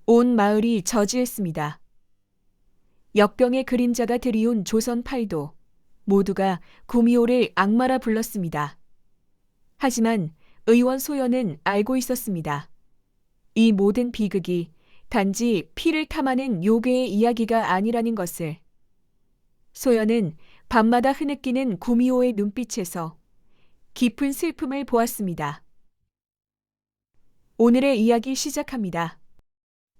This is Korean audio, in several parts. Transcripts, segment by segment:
온 마을이 저주했습니다. 역병의 그림자가 들이운 조선 팔도 모두가 구미호를 악마라 불렀습니다. 하지만 의원 소연은 알고 있었습니다. 이 모든 비극이 단지 피를 탐하는 요괴의 이야기가 아니라는 것을. 소연은 밤마다 흐느끼는 구미호의 눈빛에서 깊은 슬픔을 보았습니다. 오늘의 이야기 시작합니다.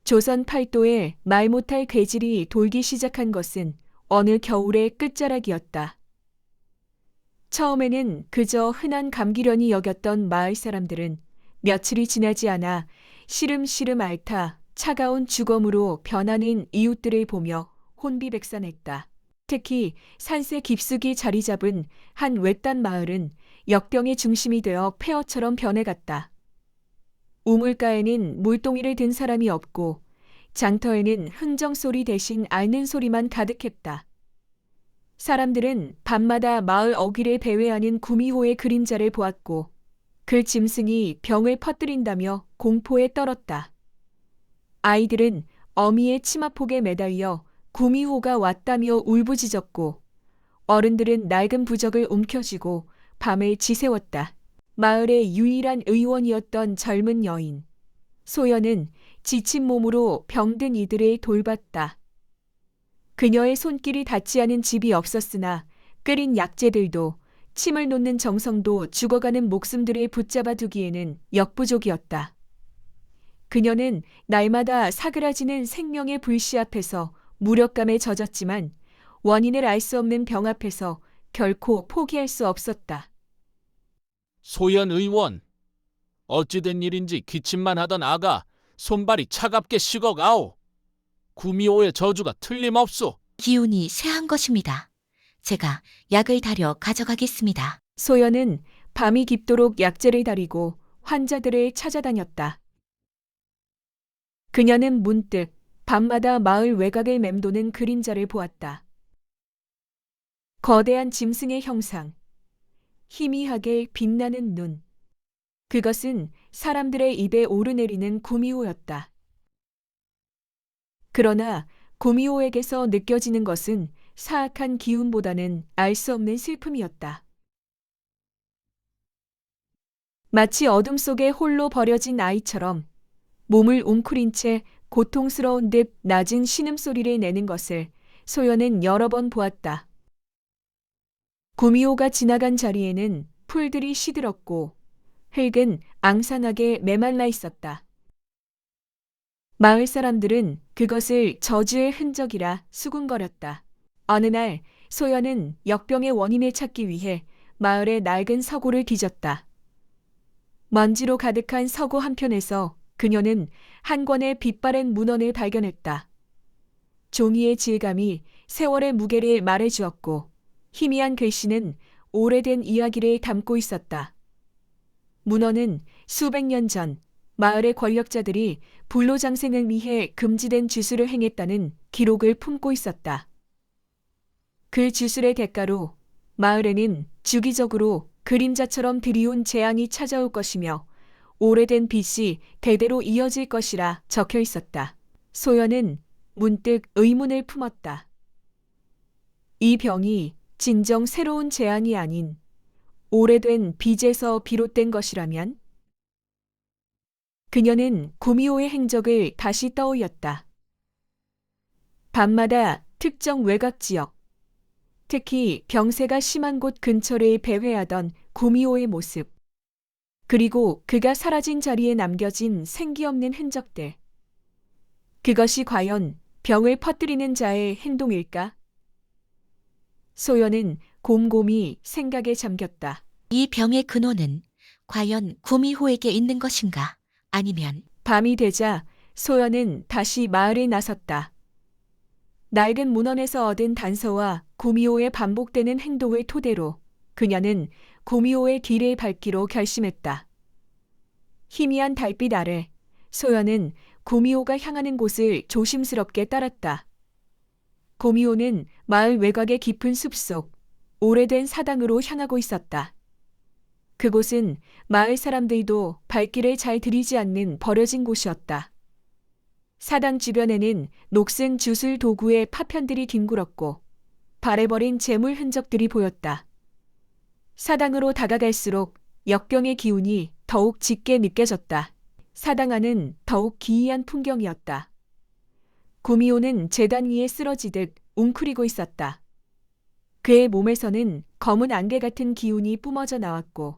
조선 팔도에 말 못할 괴질이 돌기 시작한 것은 어느 겨울의 끝자락이었다. 처음에는 그저 흔한 감기련이 여겼던 마을 사람들은 며칠이 지나지 않아 시름시름 앓다 차가운 주검으로 변하는 이웃들을 보며 혼비백산했다. 특히 산세 깊숙이 자리 잡은 한 외딴 마을은 역병의 중심이 되어 폐허처럼 변해갔다. 우물가에는 물동이를 든 사람이 없고 장터에는 흥정소리 대신 앓는 소리만 가득했다. 사람들은 밤마다 마을 어귀를 배회하는 구미호의 그림자를 보았고 그 짐승이 병을 퍼뜨린다며 공포에 떨었다. 아이들은 어미의 치마폭에 매달려 구미호가 왔다며 울부짖었고 어른들은 낡은 부적을 움켜쥐고 밤을 지새웠다. 마을의 유일한 의원이었던 젊은 여인 소연은 지친 몸으로 병든 이들을 돌봤다. 그녀의 손길이 닿지 않은 집이 없었으나 끓인 약재들도 침을 놓는 정성도 죽어가는 목숨들을 붙잡아 두기에는 역부족이었다. 그녀는 날마다 사그라지는 생명의 불씨 앞에서 무력감에 젖었지만 원인을 알 수 없는 병 앞에서 결코 포기할 수 없었다. 소연 의원, 어찌된 일인지 기침만 하던 아가 손발이 차갑게 식어가오. 구미호의 저주가 틀림없소. 기운이 쇠한 것입니다. 제가 약을 다려 가져가겠습니다. 소연은 밤이 깊도록 약재를 다리고 환자들을 찾아다녔다. 그녀는 문득 밤마다 마을 외곽을 맴도는 그림자를 보았다. 거대한 짐승의 형상, 희미하게 빛나는 눈. 그것은 사람들의 입에 오르내리는 구미호였다. 그러나 구미호에게서 느껴지는 것은 사악한 기운보다는 알 수 없는 슬픔이었다. 마치 어둠 속에 홀로 버려진 아이처럼 몸을 웅크린 채 고통스러운 듯 낮은 신음소리를 내는 것을 소연은 여러 번 보았다. 구미호가 지나간 자리에는 풀들이 시들었고 흙은 앙상하게 메말라 있었다. 마을 사람들은 그것을 저주의 흔적이라 수군거렸다. 어느 날 소연은 역병의 원인을 찾기 위해 마을의 낡은 서고를 뒤졌다. 먼지로 가득한 서고 한편에서 그녀는 한 권의 빛바랜 문헌을 발견했다. 종이의 질감이 세월의 무게를 말해주었고 희미한 글씨는 오래된 이야기를 담고 있었다. 문헌은 수백 년 전 마을의 권력자들이 불로장생을 위해 금지된 주술을 행했다는 기록을 품고 있었다. 그 주술의 대가로 마을에는 주기적으로 그림자처럼 드리운 재앙이 찾아올 것이며 오래된 빚이 대대로 이어질 것이라 적혀 있었다. 소연은 문득 의문을 품었다. 이 병이 진정 새로운 재앙이 아닌 오래된 빚에서 비롯된 것이라면? 그녀는 구미호의 행적을 다시 떠올렸다. 밤마다 특정 외곽 지역, 특히 병세가 심한 곳 근처를 배회하던 구미호의 모습, 그리고 그가 사라진 자리에 남겨진 생기 없는 흔적들. 그것이 과연 병을 퍼뜨리는 자의 행동일까? 소연은 곰곰이 생각에 잠겼다. 이 병의 근원은 과연 구미호에게 있는 것인가? 아니면 밤이 되자 소연은 다시 마을에 나섰다. 낡은 문헌에서 얻은 단서와 구미호의 반복되는 행동을 토대로 그녀는 구미호의 뒤를 밟기로 결심했다. 희미한 달빛 아래 소연은 구미호가 향하는 곳을 조심스럽게 따랐다. 구미호는 마을 외곽의 깊은 숲속 오래된 사당으로 향하고 있었다. 그곳은 마을 사람들도 발길을 잘 들이지 않는 버려진 곳이었다. 사당 주변에는 녹슨 주술 도구의 파편들이 뒹굴었고 발해버린 재물 흔적들이 보였다. 사당으로 다가갈수록 역병의 기운이 더욱 짙게 느껴졌다. 사당 안은 더욱 기이한 풍경이었다. 구미호는 제단 위에 쓰러지듯 웅크리고 있었다. 그의 몸에서는 검은 안개 같은 기운이 뿜어져 나왔고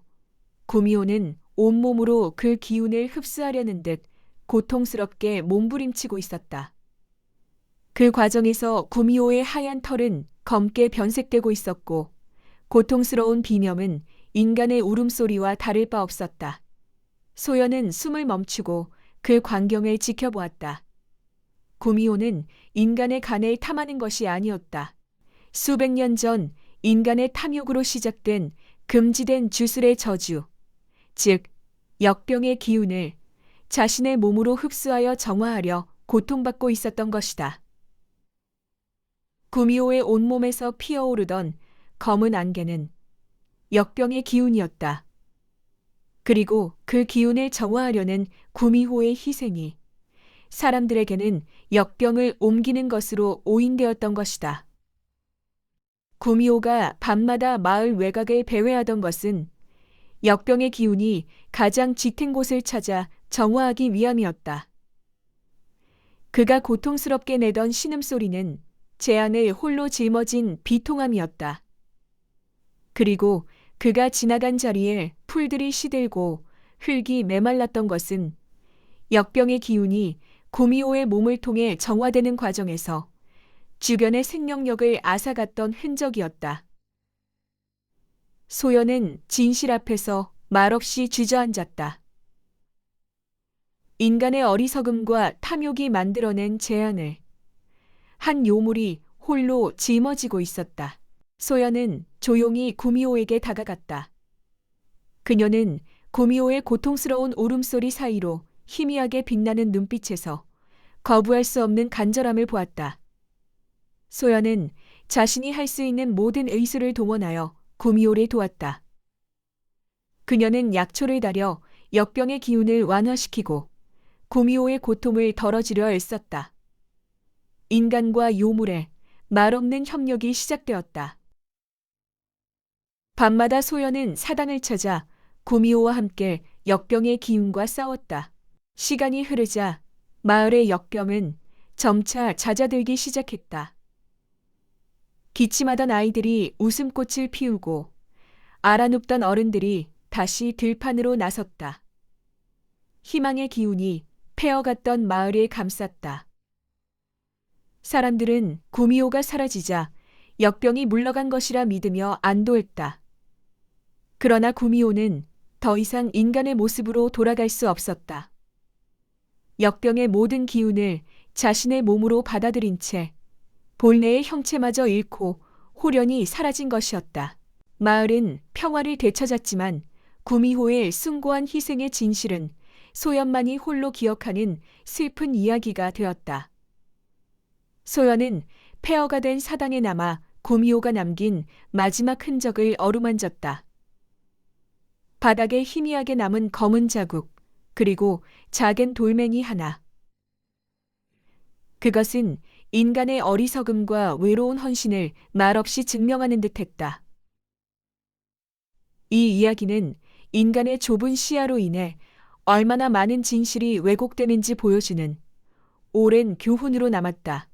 구미호는 온몸으로 그 기운을 흡수하려는 듯 고통스럽게 몸부림치고 있었다. 그 과정에서 구미호의 하얀 털은 검게 변색되고 있었고 고통스러운 비념은 인간의 울음소리와 다를 바 없었다. 소연은 숨을 멈추고 그 광경을 지켜보았다. 구미호는 인간의 간을 탐하는 것이 아니었다. 수백 년 전 인간의 탐욕으로 시작된 금지된 주술의 저주, 즉 역병의 기운을 자신의 몸으로 흡수하여 정화하려 고통받고 있었던 것이다. 구미호의 온몸에서 피어오르던 검은 안개는 역병의 기운이었다. 그리고 그 기운을 정화하려는 구미호의 희생이 사람들에게는 역병을 옮기는 것으로 오인되었던 것이다. 구미호가 밤마다 마을 외곽을 배회하던 것은 역병의 기운이 가장 짙은 곳을 찾아 정화하기 위함이었다. 그가 고통스럽게 내던 신음소리는 제 안을 홀로 짊어진 비통함이었다. 그리고 그가 지나간 자리에 풀들이 시들고 흙이 메말랐던 것은 역병의 기운이 구미호의 몸을 통해 정화되는 과정에서 주변의 생명력을 앗아갔던 흔적이었다. 소연은 진실 앞에서 말없이 주저앉았다. 인간의 어리석음과 탐욕이 만들어낸 재앙을 한 요물이 홀로 짊어지고 있었다. 소연은 조용히 구미호에게 다가갔다. 그녀는 구미호의 고통스러운 울음소리 사이로 희미하게 빛나는 눈빛에서 거부할 수 없는 간절함을 보았다. 소연은 자신이 할 수 있는 모든 의술을 동원하여 구미호를 도왔다. 그녀는 약초를 다려 역병의 기운을 완화시키고 구미호의 고통을 덜어주려 애썼다. 인간과 요물의 말없는 협력이 시작되었다. 밤마다 소연은 사당을 찾아 구미호와 함께 역병의 기운과 싸웠다. 시간이 흐르자 마을의 역병은 점차 잦아들기 시작했다. 기침하던 아이들이 웃음꽃을 피우고 알아눕던 어른들이 다시 들판으로 나섰다. 희망의 기운이 패어갔던 마을을 감쌌다. 사람들은 구미호가 사라지자 역병이 물러간 것이라 믿으며 안도했다. 그러나 구미호는 더 이상 인간의 모습으로 돌아갈 수 없었다. 역병의 모든 기운을 자신의 몸으로 받아들인 채 본래의 형체마저 잃고 홀연히 사라진 것이었다. 마을은 평화를 되찾았지만 구미호의 숭고한 희생의 진실은 소연만이 홀로 기억하는 슬픈 이야기가 되었다. 소연은 폐허가 된 사당에 남아 구미호가 남긴 마지막 흔적을 어루만졌다. 바닥에 희미하게 남은 검은 자국, 그리고 작은 돌멩이 하나. 그것은 인간의 어리석음과 외로운 헌신을 말없이 증명하는 듯했다. 이 이야기는 인간의 좁은 시야로 인해 얼마나 많은 진실이 왜곡되는지 보여주는 오랜 교훈으로 남았다.